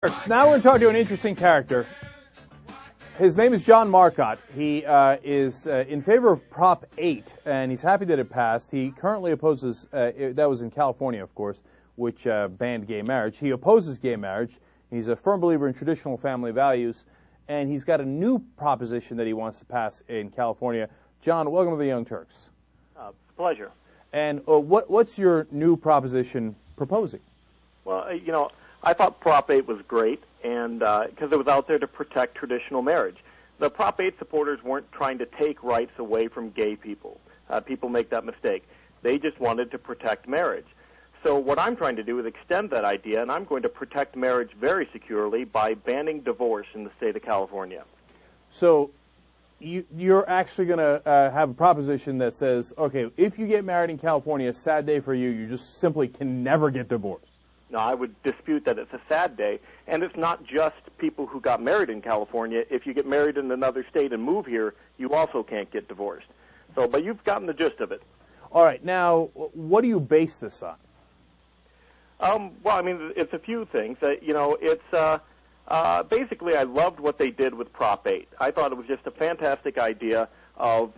Now we're going to talk to an interesting character. His name is John Marcotte. He is in favor of Prop 8, and he's happy that it passed. He currently opposes, that was in California, of course, which banned gay marriage. He opposes gay marriage. He's a firm believer in traditional family values, and he's got a new proposition that he wants to pass in California. John, welcome to the Young Turks. It's a pleasure. And what's your new proposition proposing? Well, I thought Prop 8 was great, and because it was out there to protect traditional marriage. The Prop 8 supporters weren't trying to take rights away from gay people. People make that mistake. They just wanted to protect marriage. So what I'm trying to do is extend that idea, and I'm going to protect marriage very securely by banning divorce in the state of California. So you're actually going to have a proposition that says, okay, if you get married in California, a sad day for you, you just simply can never get divorced. No, I would dispute that it's a sad day, and it's not just people who got married in California. If you get married in another state and move here, you also can't get divorced. So, but you've gotten the gist of it. All right. Now, what do you base this on? Well, I mean, it's a few things. It's basically I loved what they did with Prop 8. I thought it was just a fantastic idea of,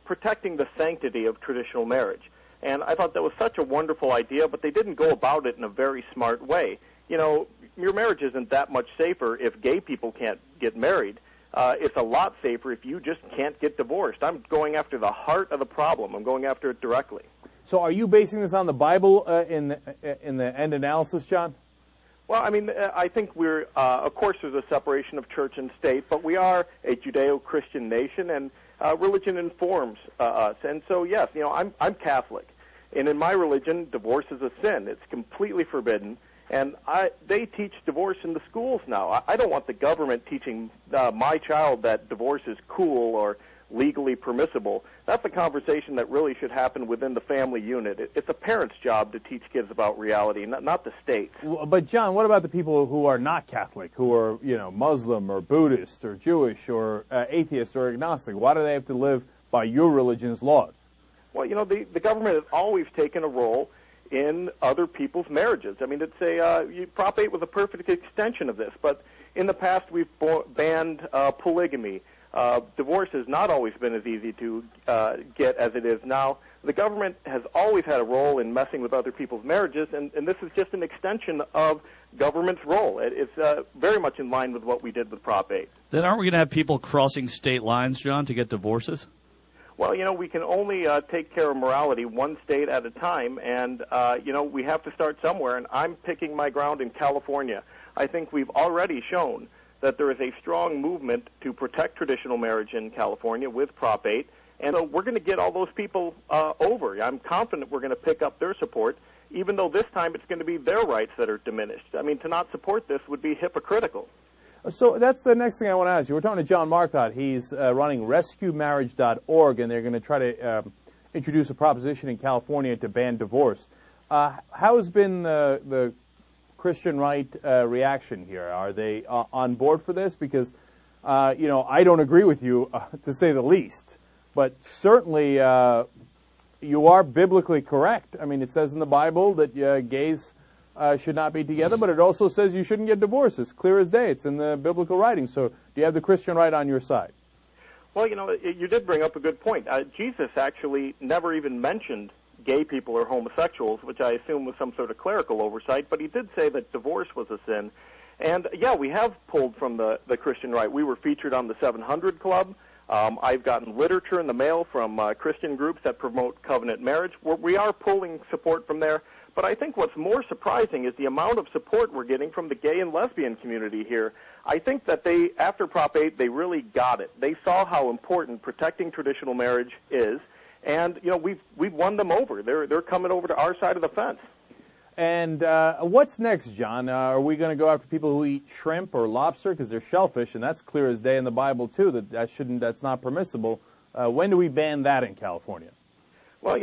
protecting the sanctity of traditional marriage. And I thought that was such a wonderful idea, but they didn't go about it in a very smart way. Your marriage isn't that much safer if gay people can't get married. It's a lot safer if you just can't get divorced. I'm going after the heart of the problem. I'm going after it directly. So are you basing this on the Bible in the end analysis, John? Well, I mean, I think we're, of course, there's a separation of church and state, but we are a Judeo-Christian nation, and religion informs us. And so, yes, I'm Catholic, and in my religion, divorce is a sin. It's completely forbidden, and they teach divorce in the schools now. I don't want the government teaching my child that divorce is cool or legally permissible. That's a conversation that really should happen within the family unit. It's a parent's job to teach kids about reality, not the state. But, John, what about the people who are not Catholic, who are, Muslim or Buddhist or Jewish or atheist or agnostic? Why do they have to live by your religion's laws? Well, the government has always taken a role in other people's marriages. I mean, Prop 8 was a perfect extension of this, but in the past we've banned polygamy. Divorce has not always been as easy to get as it is now. The government has always had a role in messing with other people's marriages, and this is just an extension of government's role. It's very much in line with what we did with Prop 8. Then aren't we going to have people crossing state lines, John, to get divorces? Well, we can only take care of morality one state at a time, and, we have to start somewhere, and I'm picking my ground in California. I think we've already shown that there is a strong movement to protect traditional marriage in California with Prop 8, and so we're going to get all those people over. I'm confident we're going to pick up their support, even though this time it's going to be their rights that are diminished. I mean, to not support this would be hypocritical. So that's the next thing I want to ask you. We're talking to John Marcotte. He's running RescueMarriage.org, and they're going to try to introduce a proposition in California to ban divorce. How has been the Christian right reaction here? Are they on board for this? Because, I don't agree with you, to say the least. But certainly you are biblically correct. I mean, it says in the Bible that gays should not be together, but it also says you shouldn't get divorced. It's clear as day. It's in the biblical writing. So do you have the Christian right on your side? Well, you did bring up a good point. Jesus actually never even mentioned gay people or homosexuals, which I assume was some sort of clerical oversight, but he did say that divorce was a sin. And, yeah, we have pulled from the Christian right. We were featured on the 700 Club. I've gotten literature in the mail from Christian groups that promote covenant marriage. We are pulling support from there. But I think what's more surprising is the amount of support we're getting from the gay and lesbian community here. I think that after Prop 8, they really got it. They saw how important protecting traditional marriage is. And, we've won them over. They're coming over to our side of the fence. And what's next, John? Are we going to go after people who eat shrimp or lobster? Because they're shellfish, and that's clear as day in the Bible, too, that's not permissible. When do we ban that in California? Well,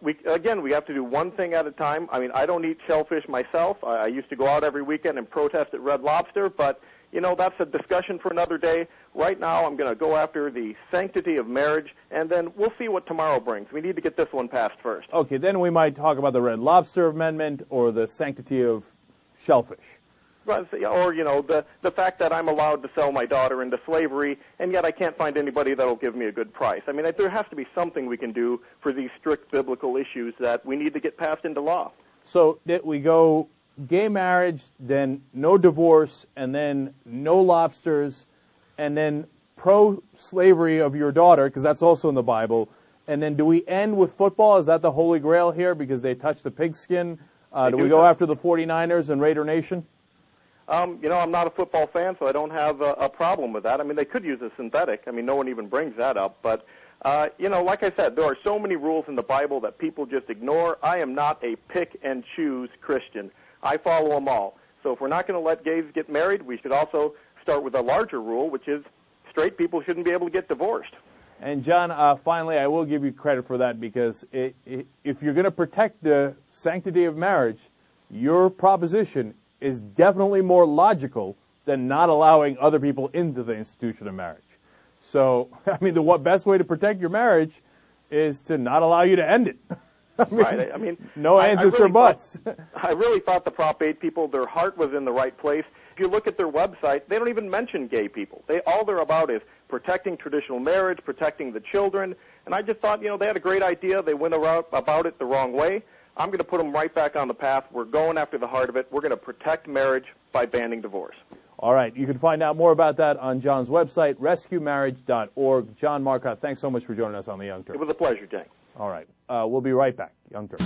we have to do one thing at a time. I mean, I don't eat shellfish myself. I used to go out every weekend and protest at Red Lobster, but that's a discussion for another day. Right now, I'm going to go after the sanctity of marriage, and then we'll see what tomorrow brings. We need to get this one passed first. Okay, then we might talk about the Red Lobster Amendment or the sanctity of shellfish. Or, the fact that I'm allowed to sell my daughter into slavery, and yet I can't find anybody that'll give me a good price. I mean, there has to be something we can do for these strict biblical issues that we need to get passed into law. So that we go gay marriage, then no divorce, and then no lobsters, and then pro-slavery of your daughter, because that's also in the Bible. And then do we end with football? Is that the Holy Grail here because they touch the pigskin? Do we go after the 49ers and Raider Nation? I'm not a football fan, so I don't have a problem with that. I mean, they could use a synthetic. I mean, no one even brings that up. But, like I said, there are so many rules in the Bible that people just ignore. I am not a pick-and-choose Christian. I follow them all. So if we're not going to let gays get married, we should also start with a larger rule, which is straight people shouldn't be able to get divorced. And, John, finally, I will give you credit for that because if you're going to protect the sanctity of marriage, your proposition is definitely more logical than not allowing other people into the institution of marriage. So, I mean, the best way to protect your marriage is to not allow you to end it. Right. I mean, no ands, ifs, or buts. I really thought the Prop 8 people, their heart was in the right place. If you look at their website, they don't even mention gay people. All they're about is protecting traditional marriage, protecting the children. And I just thought, they had a great idea. They went about it the wrong way. I'm going to put them right back on the path. We're going after the heart of it. We're going to protect marriage by banning divorce. All right. You can find out more about that on John's website, rescuemarriage.org. John Marcotte, thanks so much for joining us on the Young Turks. It was a pleasure, Jay. All right. We'll be right back. Young Turks.